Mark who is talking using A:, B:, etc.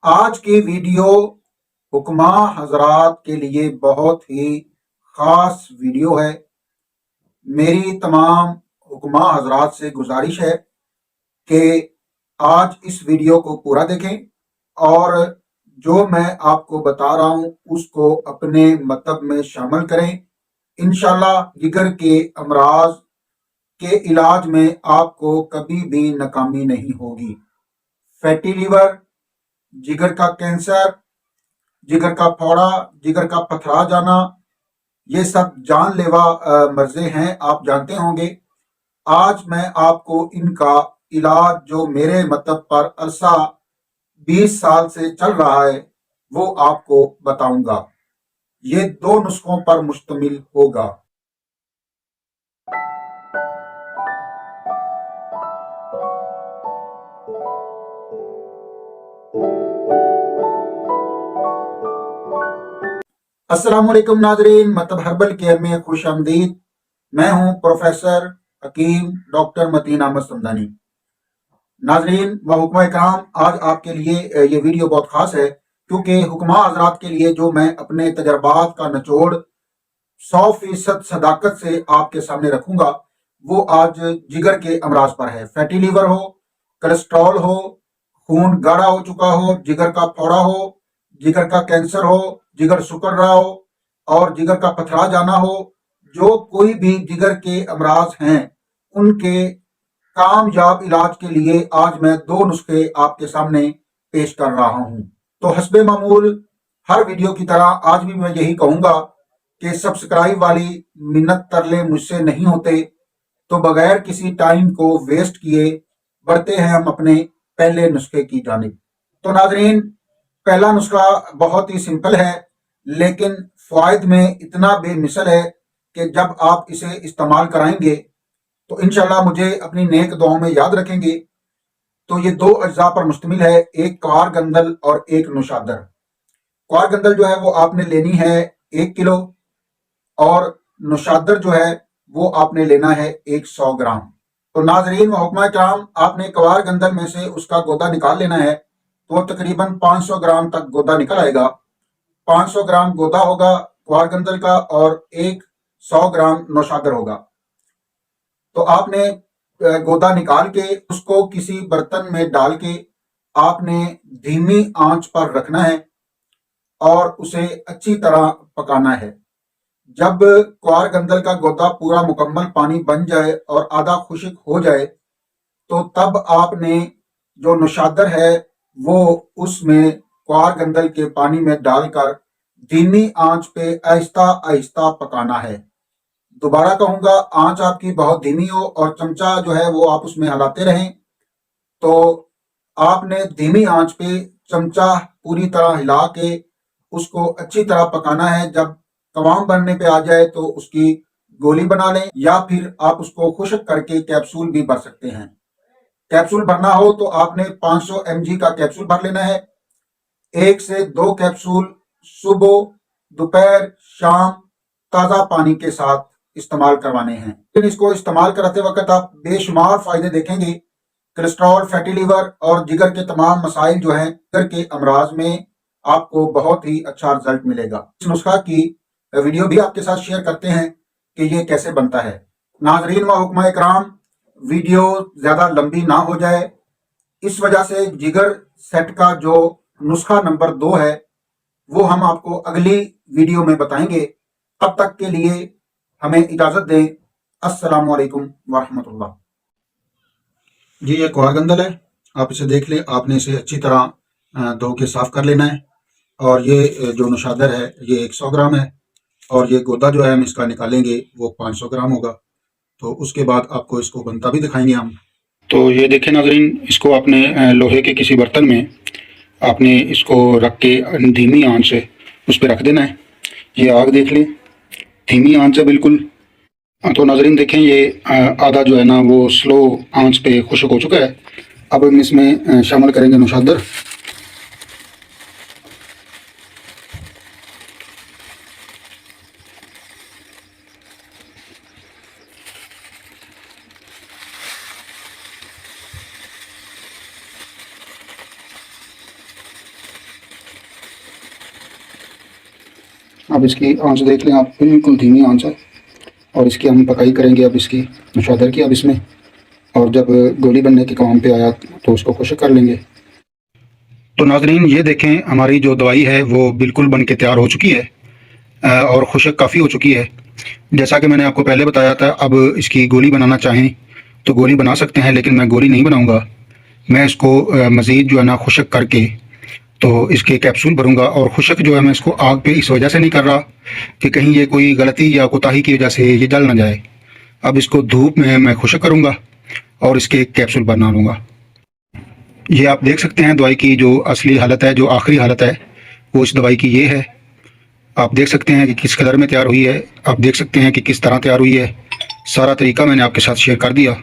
A: आज की वीडियो हुक्मा हजरात के लिए बहुत ही ख़ास वीडियो है। मेरी तमाम हुक्मा हजरात से गुजारिश है कि आज इस वीडियो को पूरा देखें और जो मैं आपको बता रहा हूं उसको अपने मतलब में शामिल करें। इंशाल्लाह जिगर के अमराज के इलाज में आपको कभी भी नाकामी नहीं होगी। फैटी लीवर, जिगर का कैंसर, जिगर का फोड़ा, जिगर का पथरा जाना, ये सब जानलेवा मर्ज़े हैं, आप जानते होंगे। आज मैं आपको इनका इलाज जो मेरे मतलब पर अरसा 20 साल से चल रहा है वो आपको बताऊंगा। ये 2 नुस्खों पर मुश्तमिल होगा। अस्सलाम वालेकुम नाजरीन, मतलब हर्बल केयर में खुश आमदीद। मैं हूं प्रोफेसर हकीम डॉक्टर मतीन अहमद समदानी। नाजरीन व हुक्मा इकराम, आज आपके लिए ये वीडियो बहुत खास है क्योंकि हुक्मा हजरात के लिए जो मैं अपने तजर्बात का निचोड़ 100% सदाकत से आपके सामने रखूंगा वो आज जिगर के अमराज पर है। फैटी लीवर हो, कोलेस्ट्रॉल हो, खून गाढ़ा हो चुका हो, जिगर का फोड़ा हो, जिगर का कैंसर हो, जिगर सुकड़ रहा हो और जिगर का पथरा जाना हो, जो कोई भी जिगर के अमराज हैं उनके कामयाब इलाज के लिए आज मैं 2 नुस्खे आपके सामने पेश कर रहा हूं। तो हस्बे मामूल हर वीडियो की तरह आज भी मैं यही कहूंगा कि सब्सक्राइब वाली मिन्नत तरले मुझसे नहीं होते, तो बगैर किसी टाइम को वेस्ट किए बढ़ते हैं हम अपने पहले नुस्खे की जानिब। तो नाजरीन, पहला नुस्खा बहुत ही सिंपल है लेकिन फायद में इतना बेमिसल है कि जब आप इसे इस्तेमाल कराएंगे तो इंशाल्लाह मुझे अपनी नेक दुआओं में याद रखेंगे। तो ये 2 अज्जा पर मुश्तमिल है, एक क्वार गंदल और एक नुशादर। क्वार गंदल जो है वो आपने लेनी है 1 किलो और नुशादर जो है वो आपने लेना है 100 ग्राम। तो नाजरीन व हुक्मा इकराम, आपने क्वार गंदल में से उसका गोदा निकाल लेना है। तो तकरीबन 500 ग्राम तक गोदा निकल आएगा। 500 ग्राम गोदा होगा क्वार गंदल का और 100 ग्राम नौशादर होगा। तो आपने गोदा निकाल के उसको किसी बर्तन में डाल के आपने धीमी आंच पर रखना है और उसे अच्छी तरह पकाना है। जब क्वार गंदल का गोदा पूरा मुकम्मल पानी बन जाए और आधा खुश्क हो जाए तो तब आपने जो नुशादर है वो उसमें क्वार गंदल के पानी में डालकर धीमी आंच पे आहिस्ता आहिस्ता पकाना है। दोबारा कहूंगा, आंच आपकी बहुत धीमी हो और चमचा जो है वो आप उसमें हिलाते रहें। तो आपने धीमी आंच पे चमचा पूरी तरह हिला के उसको अच्छी तरह पकाना है। जब कवाम बनने पे आ जाए तो उसकी गोली बना लें या फिर आप उसको खुश्क करके कैप्सूल भी भर सकते हैं। कैप्सूल भरना हो तो आपने 500 mg का कैप्सूल भर लेना है। 1 से 2 कैप्सूल सुबह, दोपहर, शाम ताज़ा पानी के साथ इस्तेमाल करवाने हैं। लेकिन इसको इस्तेमाल करते वक्त आप बेशुमार फायदे देखेंगे। कोलेस्ट्रॉल, फैटी लीवर और जिगर के तमाम मसाइल जो हैं जिगर के अमराज में आपको बहुत ही अच्छा रिजल्ट मिलेगा। इस नुस्खा की वीडियो भी आपके साथ शेयर करते हैं कि ये कैसे बनता है। नाजरीन व हुक्मा इकराम, वीडियो ज़्यादा लंबी ना हो जाए इस वजह से जिगर सेट का जो नुस्खा नंबर 2 है वो हम आपको अगली वीडियो में बताएंगे। तब तक के लिए हमें इजाज़त दें। अस्सलाम वालेकुम वरहमतुल्लाह। जी ये क्वार गंदल है, आप इसे देख लें। आपने इसे अच्छी तरह धो के साफ कर लेना है। और ये जो नुशादर है ये 100 ग्राम है और ये गोदा जो है हम इसका निकालेंगे वो 500 ग्राम होगा। तो उसके बाद आपको इसको बनता भी दिखाएंगे हम। तो ये देखें नाजरीन, इसको आपने लोहे के किसी बर्तन में आपने इसको रख के धीमी आंच से उस पर रख देना है। ये आग देख लें, धीमी आंच है बिल्कुल। तो नाजरीन देखें, ये आधा जो है ना वो स्लो आंच पे खुश्क हो चुका है। अब हम इसमें शामिल करेंगे नुशादर। अब इसकी आंच देख लें आप, बिल्कुल धीमी आंच है और इसकी हम पकाई करेंगे अब इसकी नौशादर की अब इसमें। और जब गोली बनने के काम पे आया तो उसको खुश्क कर लेंगे। तो नाज़रीन ये देखें, हमारी जो दवाई है वो बिल्कुल बन के तैयार हो चुकी है और खुश्क काफ़ी हो चुकी है। जैसा कि मैंने आपको पहले बताया था, अब इसकी गोली बनाना चाहें तो गोली बना सकते हैं, लेकिन मैं गोली नहीं बनाऊंगा। मैं इसको मज़ीद जो है ना खुश्क करके तो इसके कैप्सूल भरूंगा। और खुश्क जो है मैं इसको आग पे इस वजह से नहीं कर रहा कि कहीं ये कोई गलती या कोताही की वजह से ये जल ना जाए। अब इसको धूप में मैं खुश्क करूंगा और इसके कैप्सूल बना लूँगा। ये आप देख सकते हैं दवाई की जो असली हालत है, जो आखिरी हालत है वो इस दवाई की ये है। आप देख सकते हैं कि किस कलर में तैयार हुई है, आप देख सकते हैं कि किस तरह तैयार हुई है। सारा तरीका मैंने आपके साथ शेयर कर दिया।